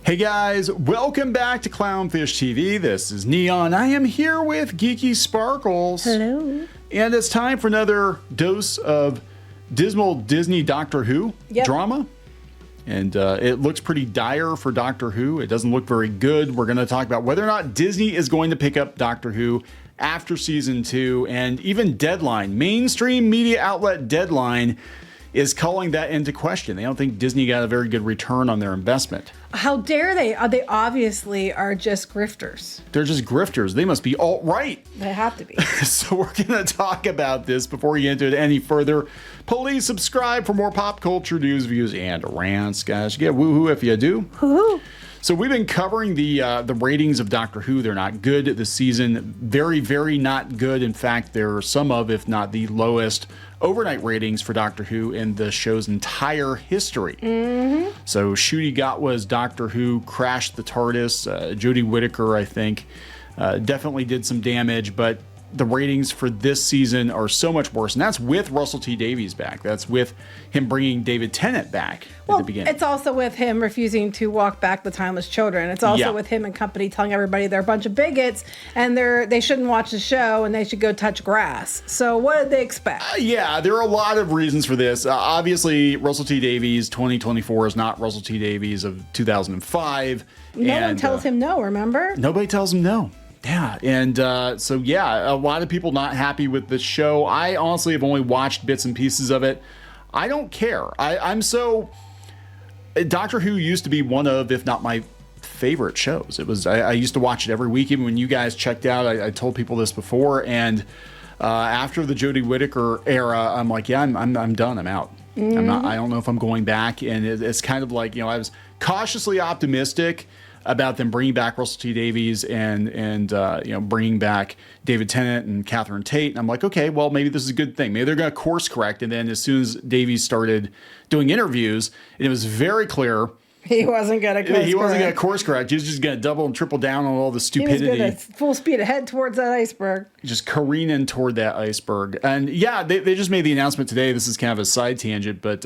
Hey guys, welcome back to Clownfish TV. This is Neon. I am here with Geeky Sparkles. Hello. And it's time for another dose of dismal Disney Doctor Who drama. And it looks pretty dire for Doctor Who. It doesn't look very good. We're going to talk about whether or not Disney is going to pick up Doctor Who after season 2, and even Deadline, mainstream media outlet Deadline, is calling that into question. They don't think Disney got a very good return on their investment. How dare they? They obviously are just grifters. They're just grifters. They must be alt-right. They have to be. So we're going to talk about this. Before we get into it any further, please subscribe for more pop culture news, views, and rants. Guys, you get woohoo if you do. Woohoo. So we've been covering the ratings of Doctor Who. They're not good this season. Very, very not good. In fact, they're some of, if not the lowest overnight ratings for Doctor Who in the show's entire history. So Ncuti Gatwa's Doctor Who crashed the TARDIS. Jodie Whittaker, I think, definitely did some damage, but the ratings for this season are so much worse. And that's with Russell T Davies back. That's with him bringing David Tennant back at the beginning. It's also with him refusing to walk back the timeless children. It's also with him and company telling everybody they're a bunch of bigots and they shouldn't watch the show and they should go touch grass. So what did they expect? Yeah, there are a lot of reasons for this. Obviously, Russell T Davies 2024 is not Russell T Davies of 2005. No one tells him no, remember? Nobody tells him no. Yeah, and so yeah, a lot of people not happy with the show. I honestly have only watched bits and pieces of it. I don't care. I'm so... Doctor Who used to be one of, if not my favorite shows. It was. I used to watch it every week, even when you guys checked out. I told people this before, and after the Jodie Whittaker era, I'm like, yeah, I'm done. I'm out. I'm not. I don't know if I'm going back. And it's kind of like, I was cautiously optimistic about them bringing back Russell T Davies and bringing back David Tennant and Catherine Tate. And I'm like, okay, well, maybe this is a good thing. Maybe they're going to course correct. And then as soon as Davies started doing interviews, it was very clear he wasn't going to course correct. He was just going to double and triple down on all the stupidity. He was going to full speed ahead towards that iceberg. Just careening toward that iceberg. And yeah, they just made the announcement today. This is kind of a side tangent, but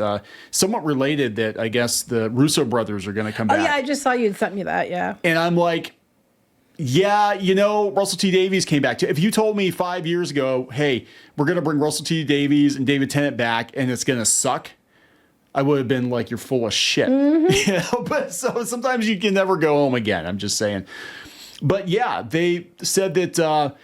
somewhat related that I guess the Russo brothers are going to come back. Oh yeah, I just saw you sent me that, yeah. And I'm like, yeah, Russell T Davies came back. If you told me 5 years ago, hey, we're going to bring Russell T Davies and David Tennant back and it's going to suck, I would have been like, you're full of shit. But so sometimes you can never go home again. I'm just saying. But yeah, they said that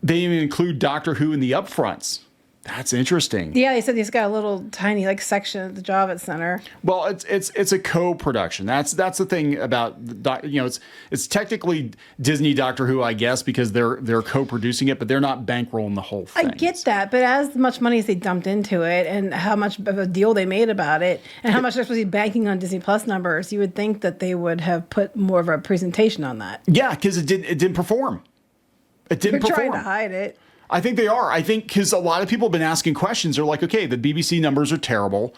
they even include Doctor Who in the upfronts. That's interesting. Yeah, they said he's got a little tiny section at the Javits Center. Well, it's a co-production. That's the thing about it's technically Disney Doctor Who, I guess, because they're co-producing it, but they're not bankrolling the whole thing. I get that, but as much money as they dumped into it, and how much of a deal they made about it, and how much they're supposed to be banking on Disney Plus numbers, you would think that they would have put more of a presentation on that. Yeah, because it didn't perform. It didn't perform. They're trying to hide it. I think they are. I think because a lot of people have been asking questions. They're like, okay, the BBC numbers are terrible.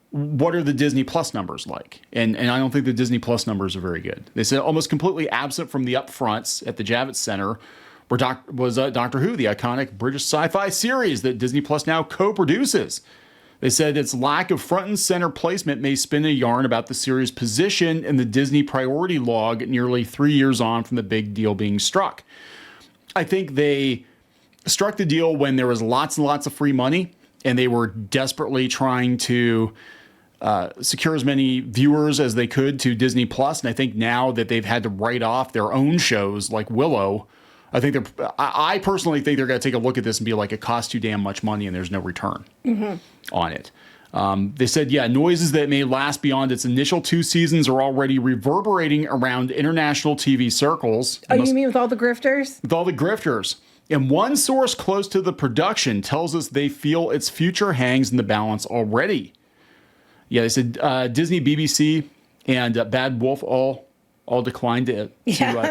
What are the Disney Plus numbers like? And I don't think the Disney Plus numbers are very good. They said almost completely absent from the upfronts at the Javits Center where Doctor Who, the iconic British sci-fi series that Disney Plus now co-produces. They said its lack of front and center placement may spin a yarn about the series' position in the Disney priority log nearly 3 years on from the big deal being struck. I think they struck the deal when there was lots and lots of free money, and they were desperately trying to secure as many viewers as they could to Disney Plus. And I think now that they've had to write off their own shows like Willow, I personally think they're going to take a look at this and be like, it costs too damn much money and there's no return on it. They said, yeah, noises that may last beyond its initial 2 seasons are already reverberating around international TV circles. Oh, you mean with all the grifters? With all the grifters. And one source close to the production tells us they feel its future hangs in the balance already. Yeah, they said Disney, BBC, and Bad Wolf all declined to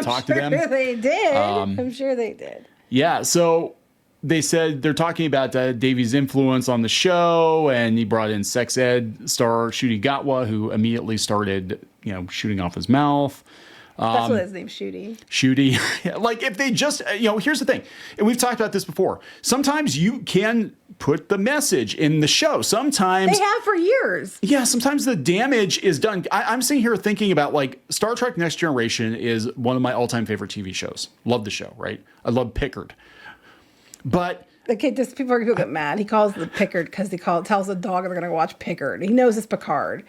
talk to them. They did. I'm sure they did. Yeah, so they said they're talking about Davies' influence on the show, and he brought in sex ed star Ncuti Gatwa, who immediately started, shooting off his mouth. That's what his name's, Ncuti. Ncuti. Like if they just, here's the thing, and we've talked about this before. Sometimes you can put the message in the show. Sometimes they have for years. Yeah, sometimes the damage is done. I'm sitting here thinking about like Star Trek Next Generation is one of my all-time favorite TV shows. Love the show, right? I love Pickard. But okay, just people are gonna get mad. He calls the Pickard because tells the dog they're gonna watch Pickard. He knows it's Picard.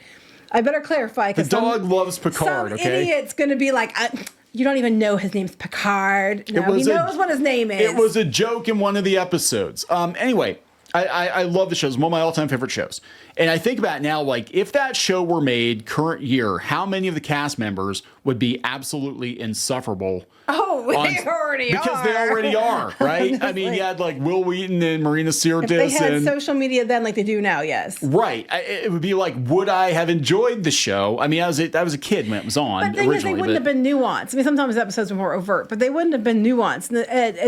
I better clarify because the dog loves Picard. Some okay, idiot's gonna be like, you don't even know his name's Picard. No, he knows what his name is. It was a joke in one of the episodes. Anyway, I love the show. It's one of my all-time favorite shows. And I think about it now, like, if that show were made current year, how many of the cast members would be absolutely insufferable? Oh, they already are. Because they already are, right? I mean, you had, like, Will Wheaton and Marina Sirtis. If they had social media then like they do now, yes. Right. It would be like, would I have enjoyed the show? I mean, I was a kid when it was on But the thing is, they wouldn't have been nuanced. I mean, sometimes episodes were more overt, but they wouldn't have been nuanced.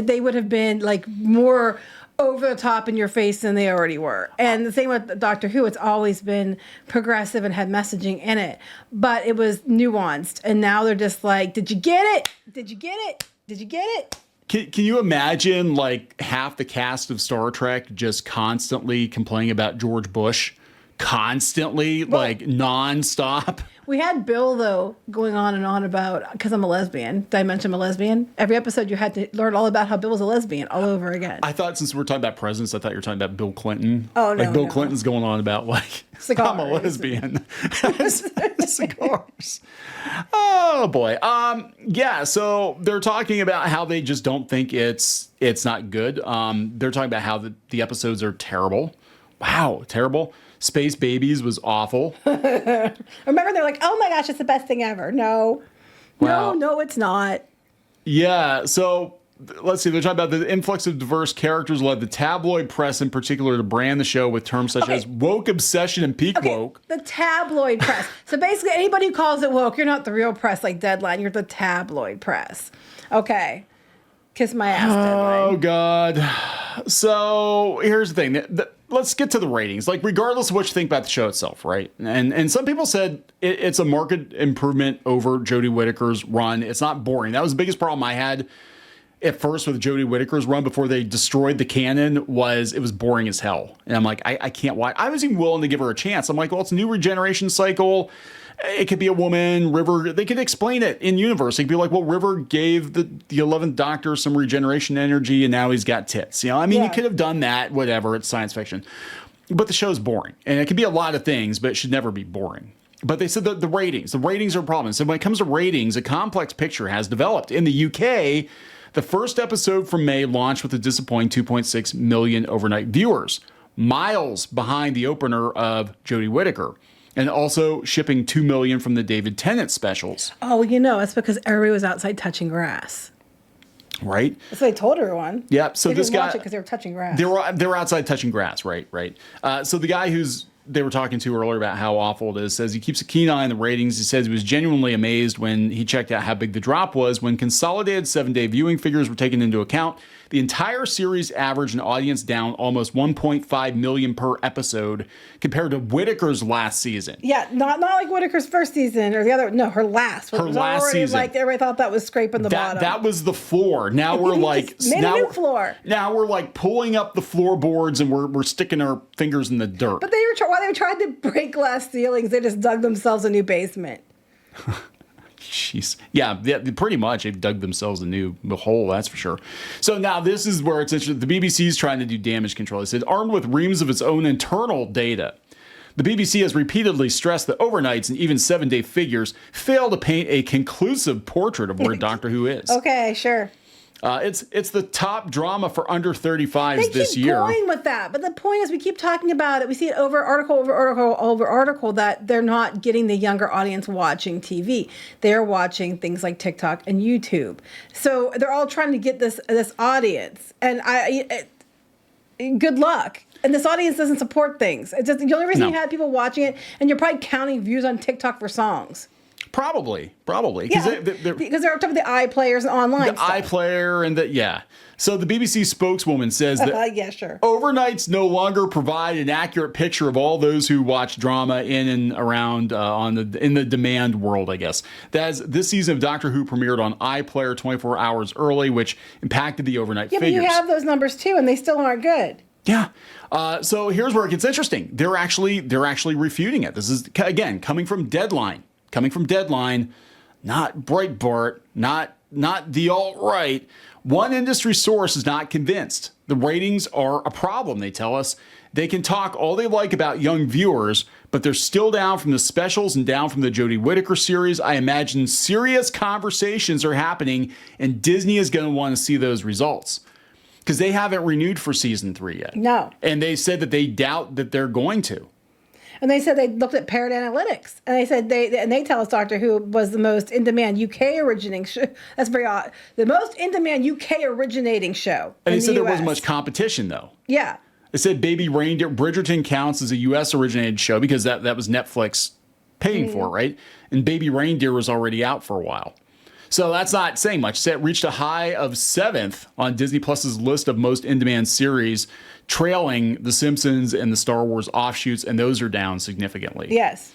They would have been, like, more over the top in your face than they already were. And the same with Doctor Who, it's always been progressive and had messaging in it, but it was nuanced. And now they're just like, did you get it? Did you get it? Did you get it? Can you imagine like half the cast of Star Trek just constantly complaining about George Bush? Constantly, like nonstop. We had Bill, though, going on and on about, because I'm a lesbian. Did I mention I'm a lesbian? Every episode you had to learn all about how Bill was a lesbian all over again. I thought since we were talking about presidents, I thought you were talking about Bill Clinton. Oh, no. Like Bill Clinton's going on about, like, cigars. I'm a lesbian. Cigars. Oh, boy. Yeah, so they're talking about how they just don't think it's not good. They're talking about how the episodes are terrible. Wow, terrible. Space Babies was awful. Remember, they're like, oh my gosh, it's the best thing ever. No. Wow. No, it's not. Yeah, so let's see. They're talking about the influx of diverse characters led the tabloid press in particular to brand the show with terms such as woke obsession and peak woke. The tabloid press. So basically, anybody who calls it woke, you're not the real press like Deadline. You're the tabloid press. Okay. Kiss my ass, Deadline. Oh, God. So here's the thing. Let's get to the ratings. Like, regardless of what you think about the show itself, right? And some people said it's a marked improvement over Jodie Whittaker's run. It's not boring. That was the biggest problem I had at first with Jodie Whittaker's run before they destroyed the canon. Was it was boring as hell. And I'm like, I can't watch. I was even willing to give her a chance. I'm like, well, it's a new regeneration cycle. It could be a woman. River, they could explain it in universe. They could be like, well, River gave the 11th Doctor some regeneration energy and now he's got tits. I mean, you could have done that, whatever. It's science fiction. But the show's boring. And it could be a lot of things, but it should never be boring. But they said that the ratings are a problem. So when it comes to ratings, a complex picture has developed. In the UK, the first episode from May launched with a disappointing 2.6 million overnight viewers, miles behind the opener of Jodie Whittaker. And also shipping 2 million from the David Tennant specials. Oh, it's because everybody was outside touching grass. Right? That's what I told everyone. Yep. So they this didn't guy, watch it because they were touching grass. They were outside touching grass. Right. So the guy they were talking to earlier about how awful it is says he keeps a keen eye on the ratings. He says he was genuinely amazed when he checked out how big the drop was when consolidated 7-day viewing figures were taken into account. The entire series averaged an audience down almost 1.5 million per episode compared to Whittaker's last season. Yeah, not like Whittaker's first season or the other. No, her last. Her last season. Like everybody thought that was scraping the bottom. That was the floor. Now we're like a new floor. Now we're like pulling up the floorboards and we're sticking our fingers in the dirt. But while they were trying to break glass ceilings, they just dug themselves a new basement. Jeez. Yeah, pretty much. They've dug themselves a new hole, that's for sure. So now this is where it's interesting. The BBC is trying to do damage control. They said, armed with reams of its own internal data, the BBC has repeatedly stressed that overnights and even 7-day figures fail to paint a conclusive portrait of where Doctor Who is. Okay, sure. It's the top drama for under 35s this year. They keep going with that. But the point is we keep talking about it. We see it over article that they're not getting the younger audience watching TV. They're watching things like TikTok and YouTube. So they're all trying to get this audience. And good luck. And this audience doesn't support things. It's just the only reason you had people watching it, and you're probably counting views on TikTok for songs. Probably. Yeah, because they're up to the iPlayers and online stuff. iPlayer and So the BBC spokeswoman says that yeah, sure. overnights no longer provide an accurate picture of all those who watch drama in and around in the demand world, I guess. This season of Doctor Who premiered on iPlayer 24 hours early, which impacted the overnight figures. Yeah, but you have those numbers too, and they still aren't good. Yeah. So here's where it gets interesting. They're actually refuting it. This is, again, coming from Deadline, not Breitbart, not the alt-right. One industry source is not convinced. The ratings are a problem, they tell us. They can talk all they like about young viewers, but they're still down from the specials and down from the Jodie Whittaker series. I imagine serious conversations are happening, and Disney is going to want to see those results because they haven't renewed for season 3 yet. No. And they said that they doubt that they're going to. And they said they looked at Parrot Analytics, and they said they tell us Doctor Who was the most in-demand UK originating show. That's very odd. The most in-demand UK originating show. And they said there US. wasn't much competition, though. Yeah. They said Baby Reindeer, Bridgerton counts as a US originated show because that was Netflix paying for it, right? And Baby Reindeer was already out for a while. So that's not saying much. It reached a high of 7th on Disney Plus's list of most in-demand series, trailing The Simpsons and the Star Wars offshoots, and those are down significantly. Yes.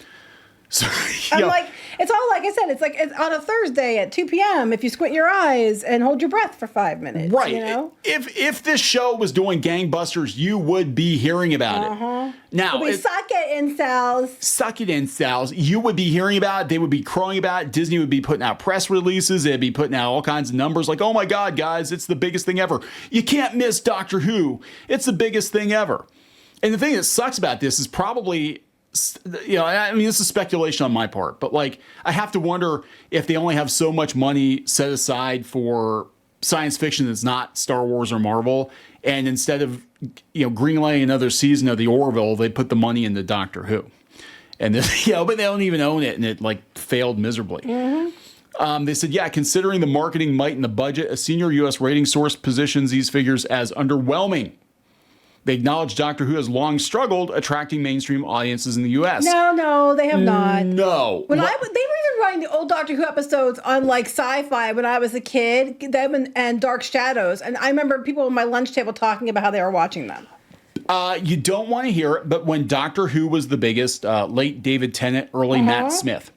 So, I'm like, it's all like I said, it's on a Thursday at 2 p.m. if you squint your eyes and hold your breath for 5 minutes. Right. You know? If this show was doing gangbusters, you would be hearing about it. Now, suck it, incels. Suck it, incels. You would be hearing about it. They would be crowing about it. Disney would be putting out press releases. They'd be putting out all kinds of numbers like, oh my God, guys, it's the biggest thing ever. You can't miss Doctor Who. It's the biggest thing ever. And the thing that sucks about this is probably, I mean, this is speculation on my part, but like, I have to wonder if they only have so much money set aside for science fiction that's not Star Wars or Marvel, and instead of greenlighting another season of the Orville, they put the money into Doctor Who, and this, but they don't even own it, and it like failed miserably. They said, considering the marketing might and the budget, a senior U.S. rating source positions these figures as underwhelming. They acknowledge Doctor Who has long struggled attracting mainstream audiences in the U.S. No, they have not. No. They were even running the old Doctor Who episodes on like Sci-Fi when I was a kid, them and Dark Shadows, and I remember people at my lunch table talking about how they were watching them. You don't want to hear it, but when Doctor Who was the biggest, late David Tennant, early Matt Smith,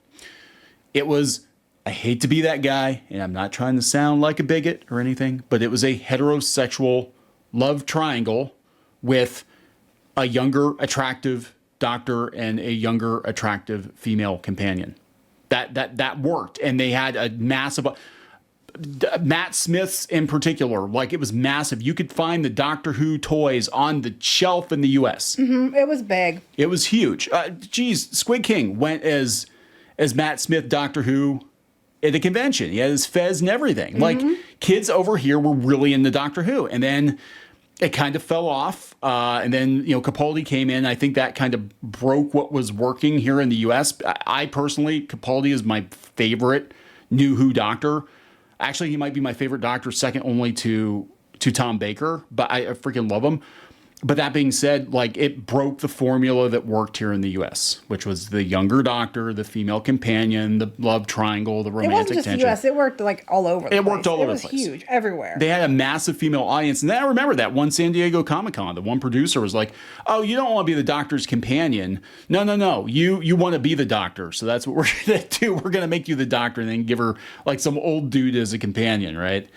it was, I hate to be that guy, and I'm not trying to sound like a bigot or anything, but it was a heterosexual love triangle with a younger, attractive doctor and a younger, attractive female companion. That worked, and they had a massive. Matt Smith's in particular, like it was massive. You could find the Doctor Who toys on the shelf in the U.S. It was big. It was huge. Squid King went as Matt Smith Doctor Who at a convention. He had his fez and everything. Like kids over here were really into Doctor Who, and then it kind of fell off, and then Capaldi came in. I think that kind of broke what was working here in the U.S. I personally, Capaldi is my favorite new Who Doctor. Actually, he might be my favorite Doctor, second only to Tom Baker. But I freaking love him. But that being said, like it broke the formula that worked here in the U.S., which was the younger doctor, the female companion, the love triangle, the romantic tension. It wasn't just the U.S. It worked like all over the place. It worked all over the place. It was huge everywhere. They had a massive female audience. And then I remember that one San Diego Comic-Con, the one producer was like, oh, you don't want to be the doctor's companion. No. You want to be the doctor. So that's what we're going to do. We're going to make you the doctor and then give her like some old dude as a companion, right?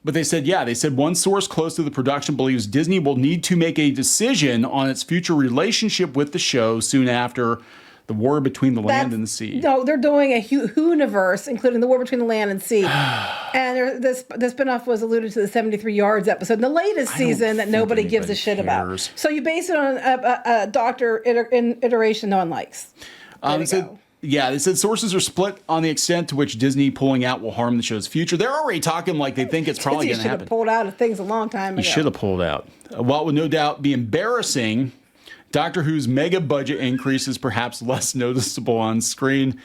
But they said one source close to the production believes Disney will need to make a decision on its future relationship with the show soon after the war between the land and the sea. No, they're doing a Who-universe, including the war between the land and sea. And the spinoff was alluded to the 73 Yards episode in the latest season that nobody gives a shit about. So you base it on a doctor iteration no one likes. They said sources are split on the extent to which Disney pulling out will harm the show's future. They're already talking like they think it's probably going to happen. Should have pulled out of things a long time ago. He should have pulled out. While it would no doubt be embarrassing, Doctor Who's mega budget increase is perhaps less noticeable on screen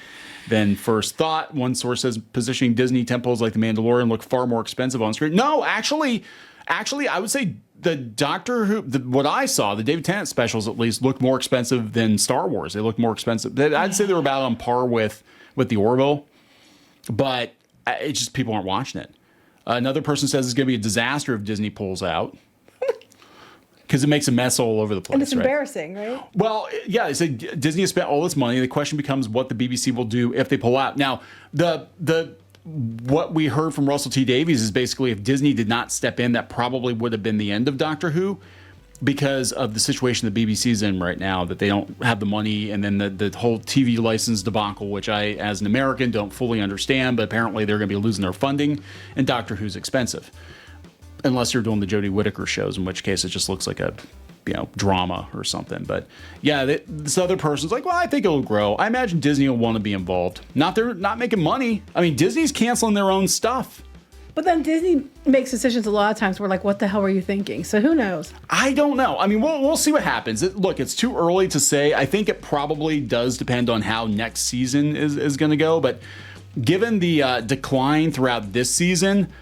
than first thought. One source says positioning Disney temples like The Mandalorian look far more expensive on screen. No, actually, I would say the Doctor Who, what I saw, the David Tennant specials at least, looked more expensive than Star Wars. They looked more expensive. I'd say they were about on par with with the Orville, but it's just people aren't watching it. Another person says it's going to be a disaster if Disney pulls out because it makes a mess all over the place. And it's embarrassing, right? Well, yeah, they said Disney has spent all this money. The question becomes what the BBC will do if they pull out. Now, what we heard from Russell T Davies is basically if Disney did not step in, that probably would have been the end of Doctor Who because of the situation the BBC's in right now, that they don't have the money, and then the whole TV license debacle, which I, as an American, don't fully understand, but apparently they're going to be losing their funding, and Doctor Who's expensive. Unless you're doing the Jodie Whittaker shows, in which case it just looks like a, drama or something. But yeah, this other person's like, well, I think it'll grow. I imagine Disney will want to be involved. They're not making money. I mean, Disney's canceling their own stuff. But then Disney makes decisions a lot of times where like, what the hell were you thinking? So who knows? I don't know. I mean, we'll see what happens. Look, it's too early to say. I think it probably does depend on how next season is going to go. But given the decline throughout this season,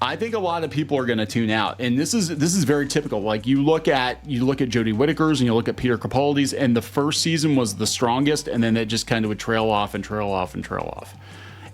I think a lot of people are going to tune out, and this is very typical. Like you look at Jodie Whittaker's and you look at Peter Capaldi's, and the first season was the strongest, and then it just kind of would trail off and trail off and trail off.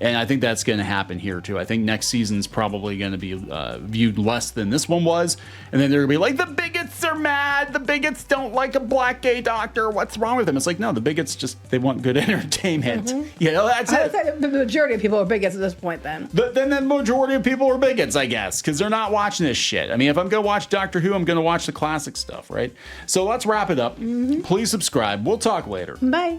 And I think that's going to happen here too. I think next season's probably going to be viewed less than this one was, and then they're going to be like, the bigots are mad. The bigots don't like a black gay doctor. What's wrong with them? It's like, no, the bigots they want good entertainment. Mm-hmm. That's it. Say the majority of people are bigots at this point. Then the majority of people are bigots, I guess, because they're not watching this shit. I mean, if I'm going to watch Doctor Who, I'm going to watch the classic stuff, right? So let's wrap it up. Mm-hmm. Please subscribe. We'll talk later. Bye.